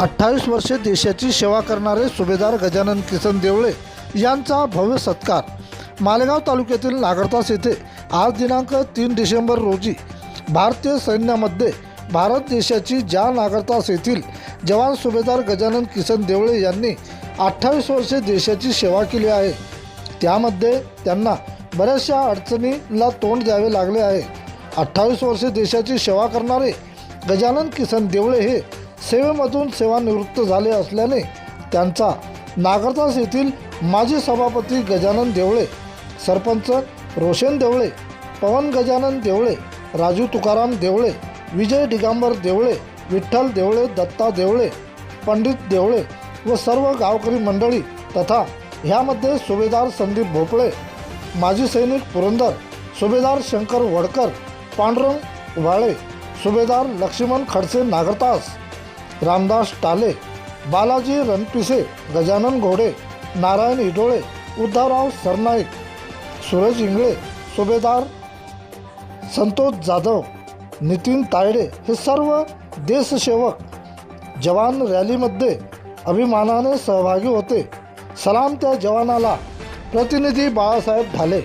28 वर्षे देशाची सेवा करणारे सुभेदार गजानन किसन देवळे यांचा भव्य सत्कार मालेगाव तालुक्यातील नागरतास येथे आज दिनांक 3 डिसेंबर रोजी भारतीय सैन्यामध्ये भारत देशाची ज्या नागरतास येथील जवान सुभेदार गजानन किसन देवळे यांनी 28 वर्षे देशाची सेवा केली आहे। त्यामध्ये त्यांना बऱ्याचशा अडचणीला तोंड द्यावे लागले आहे। 28 वर्षे देशाची सेवा करणारे गजानन किसन देवळे हे सेवेमधून सेवानिवृत्त झाले असल्याने त्यांचा नागरतास येथील माजी सभापती गजानन देवळे, सरपंच रोशन देवळे, पवन गजानन देवळे, राजू तुकाराम देवळे, विजय दिगंबर देवळे, विठ्ठल देवळे, दत्ता देवळे, पंडित देवळे व सर्व गावकरी मंडळी तथा ह्यामध्ये सुभेदार संदीप भोपळे, माजी सैनिक पुरंदर, सुभेदार शंकर वडकर, पांडुरंग वाळे, सुभेदार लक्ष्मण खडसे नागरतास, रामदास टाले, बालाजी रणपिसे, गजानन घोडे, नारायण इडोळे, उद्धवराव सरनाईक, सूरज इंगळे, सुभेदार संतोष जाधव, नितीन तायडे हे सर्व देशसेवक जवान रॅलीमध्ये अभिमानाने सहभागी होते। सलाम त्या जवानाला। प्रतिनिधी बाळासाहेब ढाले।